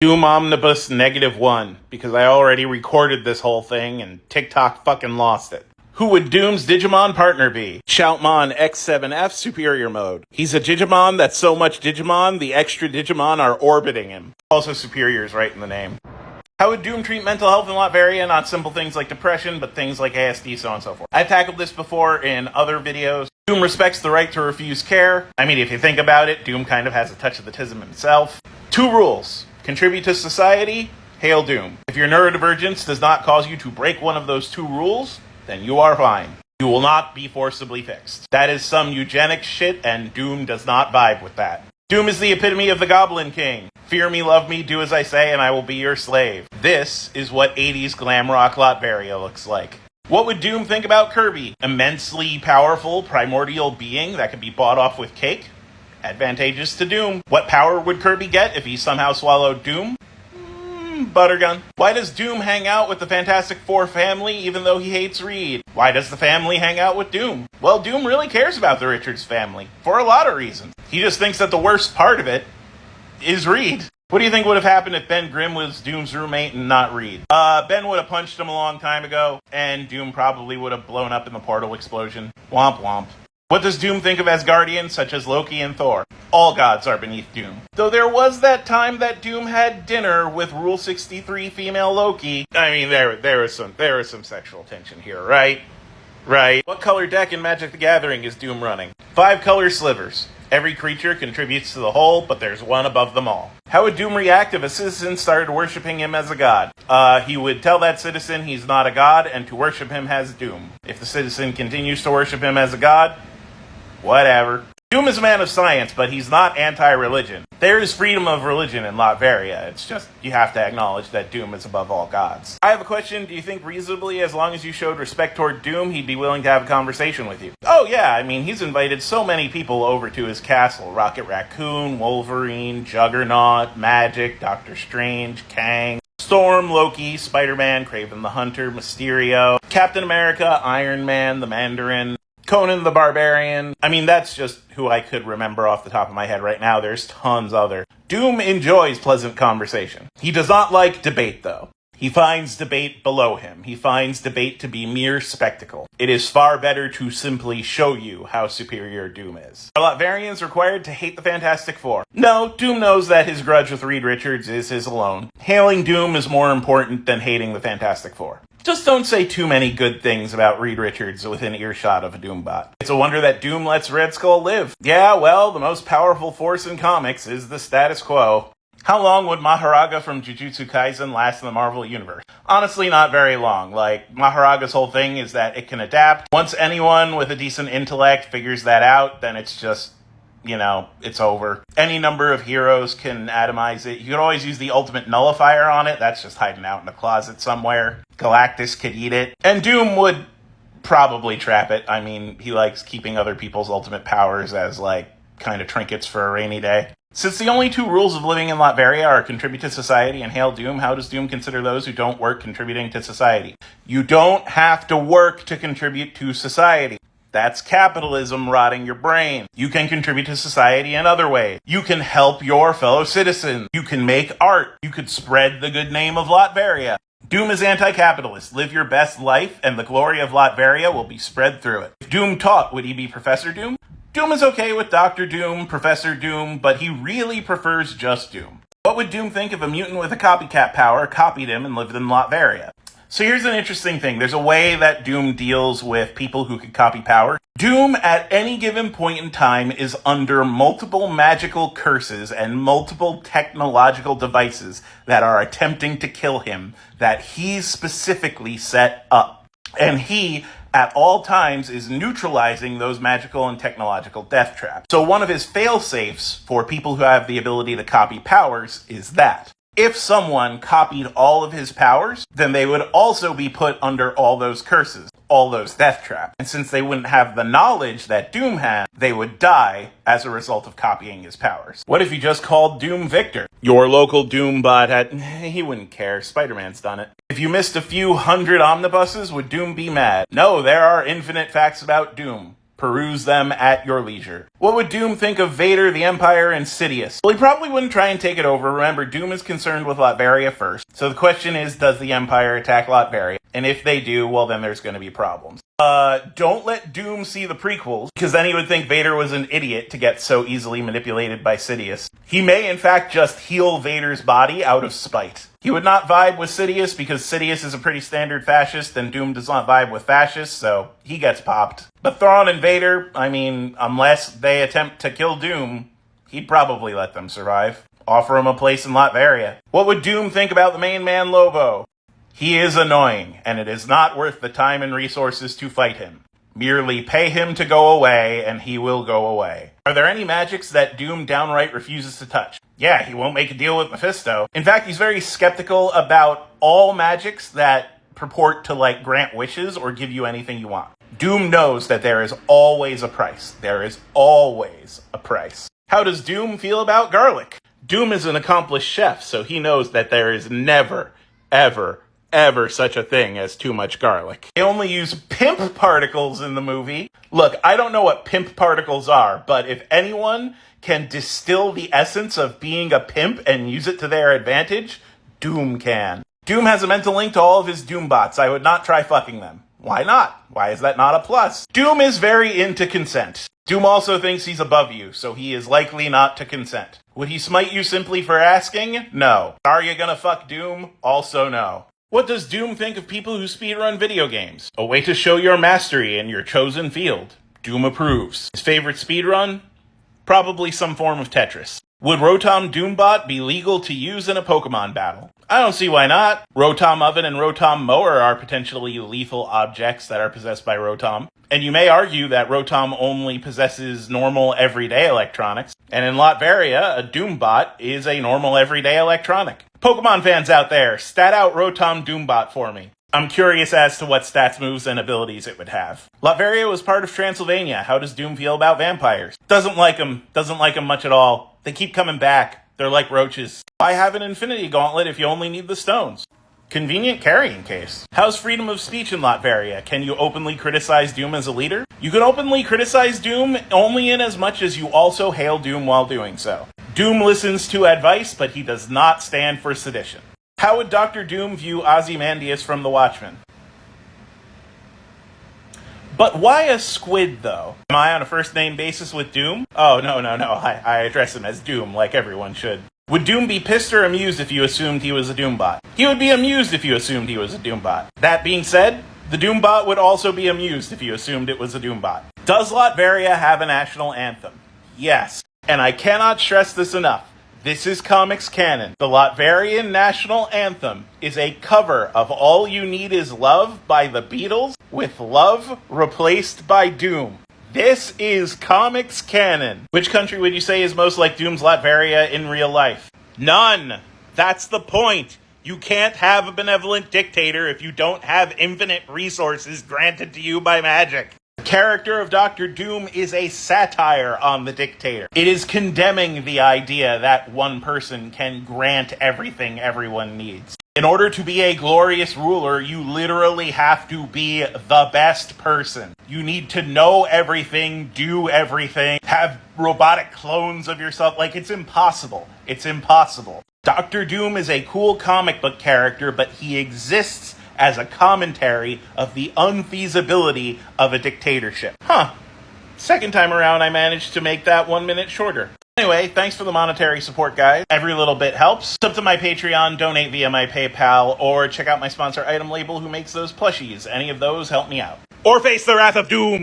Doom Omnibus -1, because I already recorded this whole thing and TikTok fucking lost it. Who would Doom's Digimon partner be? Shoutmon X7F Superior Mode. He's a Digimon that's so much Digimon, the extra Digimon are orbiting him. Also Superior is right in the name. How would Doom treat mental health in Latveria? Not simple things like depression, but things like ASD, so on and so forth. I've tackled this before in other videos. Doom respects the right to refuse care. I mean, if you think about it, Doom kind of has a touch of autism himself. 2 rules. Contribute to society, hail Doom. If your neurodivergence does not cause you to break one of those 2 rules, then you are fine. You will not be forcibly fixed. That is some eugenics shit, and Doom does not vibe with that. Doom is the epitome of the Goblin King. Fear me, love me, do as I say, and I will be your slave. This is what 80s glam rock Latveria looks like. What would Doom think about Kirby? Immensely powerful, primordial being that can be bought off with cake? Advantageous to Doom. What power would Kirby get if he somehow swallowed Doom? Buttergun. Why does Doom hang out with the Fantastic Four family even though he hates Reed? Why does the family hang out with Doom? Well, Doom really cares about the Richards family, for a lot of reasons. He just thinks that the worst part of it is Reed. What do you think would have happened if Ben Grimm was Doom's roommate and not Reed? Ben would have punched him a long time ago, and Doom probably would have blown up in the portal explosion. Womp womp. What does Doom think of Asgardians such as Loki and Thor? All gods are beneath Doom. Though there was that time that Doom had dinner with Rule 63 female Loki. I mean, there was some sexual tension here, right? Right. What color deck in Magic the Gathering is Doom running? 5 color slivers. Every creature contributes to the whole, but there's one above them all. How would Doom react if a citizen started worshipping him as a god? He would tell that citizen he's not a god and to worship him as Doom. If the citizen continues to worship him as a god, whatever. Doom is a man of science, but he's not anti-religion. There is freedom of religion in Latveria. It's just, you have to acknowledge that Doom is above all gods. I have a question. Do you think reasonably, as long as you showed respect toward Doom, he'd be willing to have a conversation with you? Oh yeah, I mean, he's invited so many people over to his castle. Rocket Raccoon, Wolverine, Juggernaut, Magic, Doctor Strange, Kang, Storm, Loki, Spider-Man, Kraven the Hunter, Mysterio, Captain America, Iron Man, the Mandarin, Conan the Barbarian. I mean, that's just who I could remember off the top of my head right now. There's tons other. Doom enjoys pleasant conversation. He does not like debate, though. He finds debate below him. He finds debate to be mere spectacle. It is far better to simply show you how superior Doom is. Are Latverians required to hate the Fantastic Four? No, Doom knows that his grudge with Reed Richards is his alone. Hailing Doom is more important than hating the Fantastic Four. Just don't say too many good things about Reed Richards within earshot of a Doombot. It's a wonder that Doom lets Red Skull live. Yeah, well, the most powerful force in comics is the status quo. How long would Maharaga from Jujutsu Kaisen last in the Marvel Universe? Honestly, not very long. Like, Maharaga's whole thing is that it can adapt. Once anyone with a decent intellect figures that out, then it's just, it's over. Any number of heroes can atomize it. You could always use the ultimate nullifier on it. That's just hiding out in a closet somewhere. Galactus could eat it. And Doom would probably trap it. I mean, he likes keeping other people's ultimate powers as, kind of trinkets for a rainy day. Since the only 2 rules of living in Latveria are contribute to society and hail Doom, how does Doom consider those who don't work contributing to society? You don't have to work to contribute to society. That's capitalism rotting your brain. You can contribute to society in other ways. You can help your fellow citizens. You can make art. You could spread the good name of Latveria. Doom is anti-capitalist. Live your best life, and the glory of Latveria will be spread through it. If Doom taught, would he be Professor Doom? Doom is okay with Dr. Doom, Professor Doom, but he really prefers just Doom. What would Doom think if a mutant with a copycat power copied him and lived in Latveria? So here's an interesting thing. There's a way that Doom deals with people who could copy power. Doom, at any given point in time, is under multiple magical curses and multiple technological devices that are attempting to kill him, that he's specifically set up. And he, at all times, is neutralizing those magical and technological death traps. So one of his fail-safes for people who have the ability to copy powers is that if someone copied all of his powers, then they would also be put under all those curses, all those death traps. And since they wouldn't have the knowledge that Doom had, they would die as a result of copying his powers. What if you just called Doom Victor? Your local Doom bot he wouldn't care. Spider-Man's done it. If you missed a few hundred omnibuses, would Doom be mad? No, there are infinite facts about Doom. Peruse them at your leisure. What would Doom think of Vader, the Empire, and Sidious? Well, he probably wouldn't try and take it over. Remember, Doom is concerned with Latveria first. So the question is, does the Empire attack Latveria? And if they do, well, then there's going to be problems. Don't let Doom see the prequels, because then he would think Vader was an idiot to get so easily manipulated by Sidious. He may, in fact, just heal Vader's body out of spite. He would not vibe with Sidious, because Sidious is a pretty standard fascist, and Doom does not vibe with fascists, so he gets popped. But Thrawn and Vader, I mean, unless they attempt to kill Doom, he'd probably let them survive. Offer him a place in Latveria. What would Doom think about the main man, Lobo? He is annoying, and it is not worth the time and resources to fight him. Merely pay him to go away, and he will go away. Are there any magics that Doom downright refuses to touch? Yeah, he won't make a deal with Mephisto. In fact, he's very skeptical about all magics that purport to, grant wishes or give you anything you want. Doom knows that there is always a price. There is always a price. How does Doom feel about garlic? Doom is an accomplished chef, so he knows that there is never, ever such a thing as too much garlic. They only use pimp particles in the movie. Look, I don't know what pimp particles are, but if anyone can distill the essence of being a pimp and use it to their advantage, Doom can. Doom has a mental link to all of his Doombots. I would not try fucking them. Why not? Why is that not a plus? Doom is very into consent. Doom also thinks he's above you, so he is likely not to consent. Would he smite you simply for asking? No. Are you gonna fuck Doom? Also no. What does Doom think of people who speedrun video games? A way to show your mastery in your chosen field. Doom approves. His favorite speedrun? Probably some form of Tetris. Would Rotom Doombot be legal to use in a Pokemon battle? I don't see why not. Rotom Oven and Rotom Mower are potentially lethal objects that are possessed by Rotom. And you may argue that Rotom only possesses normal everyday electronics. And in Latveria, a Doombot is a normal everyday electronic. Pokemon fans out there, stat out Rotom Doombot for me. I'm curious as to what stats, moves, and abilities it would have. Latveria was part of Transylvania. How does Doom feel about vampires? Doesn't like them much at all. They keep coming back. They're like roaches. Why have an infinity gauntlet if you only need the stones? Convenient carrying case. How's freedom of speech in Latveria? Can you openly criticize Doom as a leader? You can openly criticize Doom only in as much as you also hail Doom while doing so. Doom listens to advice, but he does not stand for sedition. How would Dr. Doom view Ozymandias from The Watchmen? But why a squid, though? Am I on a first-name basis with Doom? Oh, no. I address him as Doom, like everyone should. Would Doom be pissed or amused if you assumed he was a Doombot? He would be amused if you assumed he was a Doombot. That being said, the Doombot would also be amused if you assumed it was a Doombot. Does Latveria have a national anthem? Yes. And I cannot stress this enough. This is comics canon. The Latvian national anthem is a cover of All You Need Is Love by the Beatles, with love replaced by Doom. This is comics canon. Which country would you say is most like Doom's Latveria in real life? None. That's the point. You can't have a benevolent dictator if you don't have infinite resources granted to you by magic. The character of Dr. Doom is a satire on the dictator. It is condemning the idea that one person can grant everything everyone needs. In order to be a glorious ruler, you literally have to be the best person. You need to know everything, do everything, have robotic clones of yourself. It's impossible. It's impossible. Dr. Doom is a cool comic book character, but he exists as a commentary of the unfeasibility of a dictatorship. Second time around, I managed to make that 1 minute shorter. Anyway, thanks for the monetary support, guys. Every little bit helps. Sub to my Patreon, donate via my PayPal, or check out my sponsor Item Label who makes those plushies. Any of those help me out. Or face the wrath of Doom!